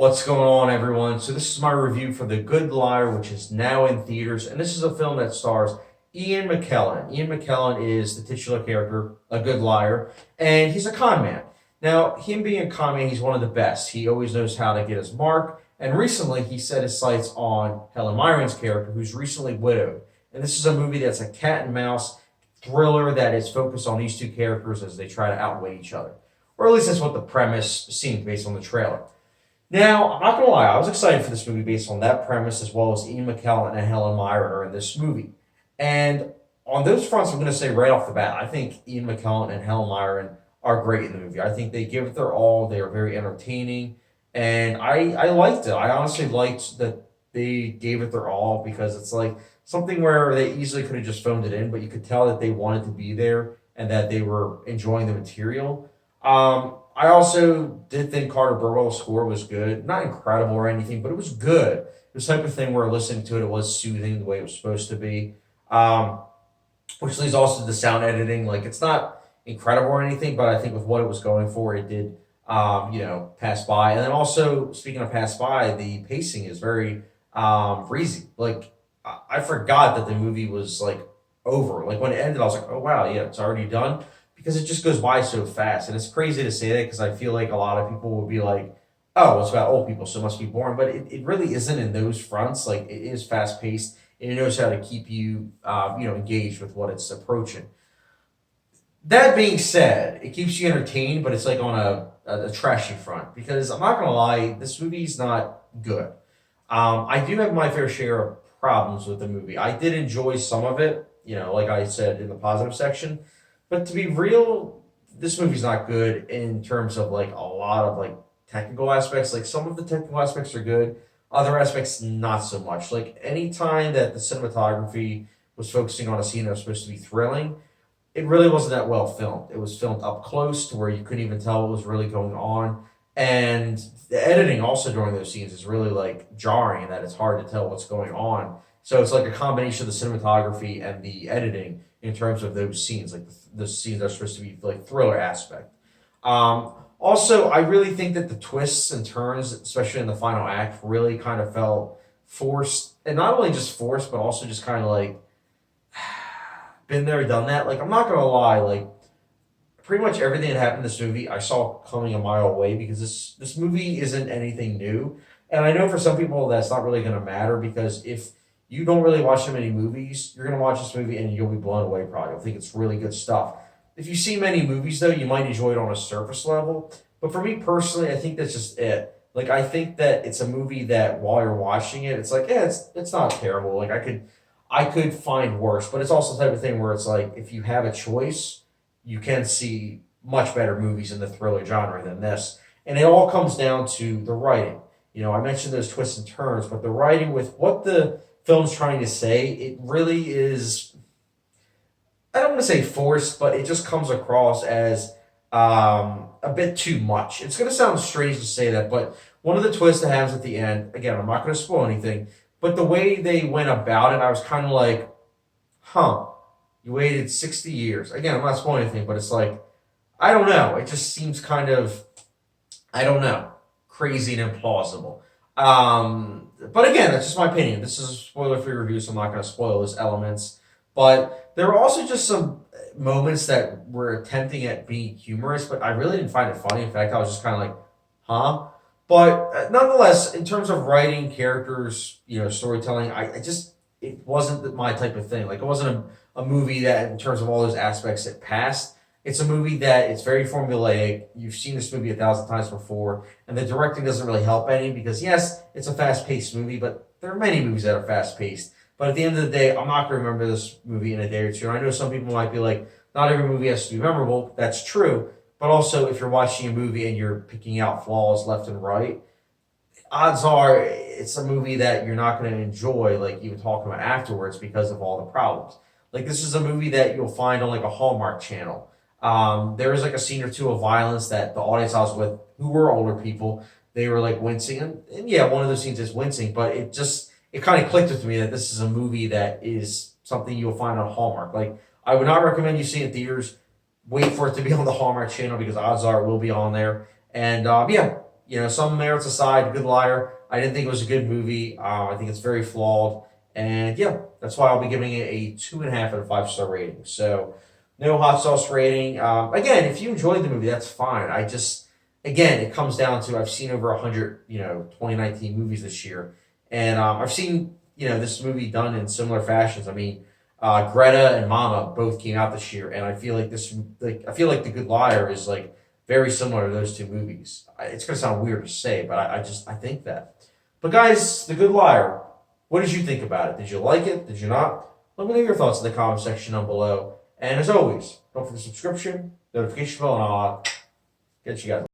What's going on, everyone? So this is my review for The Good Liar, which is now in theaters, and this is a film that stars Ian McKellen. Ian McKellen is the titular character, a good liar, and he's a con man. Now, him being a con man, he's one of the best. He always knows how to get his mark, and recently he set his sights on Helen Mirren's character, who's recently widowed. And this is a movie that's a cat and mouse thriller that is focused on these two characters as they try to outweigh each other. Or at least that's what the premise seemed based on the trailer. Now, I'm not gonna lie, I was excited for this movie based on that premise as well as Ian McKellen and Helen Mirren are in this movie. And on those fronts, I'm gonna say right off the bat, I think Ian McKellen and Helen Mirren are great in the movie. I think they give it their all. They are very entertaining, and I liked it. I honestly liked that they gave it their all because it's like something where they easily could have just phoned it in, but you could tell that they wanted to be there and that they were enjoying the material. I also did think Carter Burwell's score was good. Not incredible or anything, but it was good. It was the type of thing where listening to it, it was soothing the way it was supposed to be. Um, which leads also to the sound editing. Like, it's not incredible or anything, but I think with what it was going for, it did, pass by. And then also, speaking of pass by, the pacing is very breezy. Like, I forgot that the movie was, like, over. Like, when it ended, I was like, oh, wow, yeah, it's already done because it just goes by so fast. And it's crazy to say that because I feel like a lot of people will be like, oh, it's about old people, so it must be boring. But it really isn't in those fronts. Like, it is fast paced and it knows how to keep you, engaged with what it's approaching. That being said, it keeps you entertained, but it's like on a trashy front because I'm not gonna lie, this movie's not good. I do have my fair share of problems with the movie. I did enjoy some of it, like I said in the positive section, but to be real, this movie's not good in terms of like a lot of like technical aspects. Like some of the technical aspects are good, other aspects not so much. Like any time that the cinematography was focusing on a scene that was supposed to be thrilling, it really wasn't that well filmed. It was filmed up close to where you couldn't even tell what was really going on. And the editing also during those scenes is really like jarring in that it's hard to tell what's going on. So it's like a combination of the cinematography and the editing in terms of those scenes, like the scenes that are supposed to be like thriller aspect. Also, I really think that the twists and turns, especially in the final act, really kind of felt forced, and not only just forced, but also just kind of like been there, done that. Like, I'm not gonna lie, like pretty much everything that happened in this movie, I saw coming a mile away because this movie isn't anything new, and I know for some people that's not really gonna matter because if you don't really watch so many movies, you're gonna watch this movie and you'll be blown away. Probably, you'll think it's really good stuff. If you see many movies though, you might enjoy it on a surface level. But for me personally, I think that's just it. Like I think that it's a movie that while you're watching it, it's like, yeah, it's not terrible. Like I could find worse, but it's also the type of thing where it's like if you have a choice, you can see much better movies in the thriller genre than this. And it all comes down to the writing. I mentioned those twists and turns, but the writing with what the film's trying to say, it really is, I don't want to say forced, but it just comes across as a bit too much. It's going to sound strange to say that, but one of the twists that happens at the end, again, I'm not going to spoil anything, but the way they went about it, I was kind of like, huh, you waited 60 years. Again, I'm not spoiling anything, but it's like, I don't know. It just seems kind of, I don't know, crazy and implausible. But again, that's just my opinion. This is a spoiler-free review, so I'm not going to spoil those elements. But there were also just some moments that were attempting at being humorous, but I really didn't find it funny. In fact, I was just kind of like, huh? But nonetheless, in terms of writing, characters, storytelling, I just, it wasn't my type of thing. Like, it wasn't a movie that, in terms of all those aspects, it passed. It's a movie that it's very formulaic. You've seen this movie 1,000 times before, and the directing doesn't really help any because yes, it's a fast-paced movie, but there are many movies that are fast-paced. But at the end of the day, I'm not going to remember this movie in a day or two. And I know some people might be like, not every movie has to be memorable. That's true. But also, if you're watching a movie and you're picking out flaws left and right, odds are it's a movie that you're not going to enjoy, like even talking about afterwards because of all the problems. Like this is a movie that you'll find on like a Hallmark channel. There was like a scene or two of violence that the audience I was with, who were older people, they were like wincing, and yeah, one of those scenes is wincing, but it kind of clicked with me that this is a movie that is something you'll find on Hallmark. Like I would not recommend you see it in theaters. Wait for it to be on the Hallmark channel because odds are it will be on there. And yeah, some merits aside, Good Liar, I didn't think it was a good movie. I think it's very flawed. And yeah, that's why I'll be giving it a 2.5 out of 5 star rating. So no hot sauce rating. Again, if you enjoyed the movie, that's fine. Again, it comes down to I've seen over 100, 2019 movies this year. And I've seen, this movie done in similar fashions. I mean, Greta and Mama both came out this year, and I feel like I feel like The Good Liar is like very similar to those two movies. It's gonna sound weird to say, but I think that. But guys, The Good Liar, what did you think about it? Did you like it? Did you not? Let me know your thoughts in the comment section down below. And as always, don't forget the subscription, notification bell, and I'll catch you guys.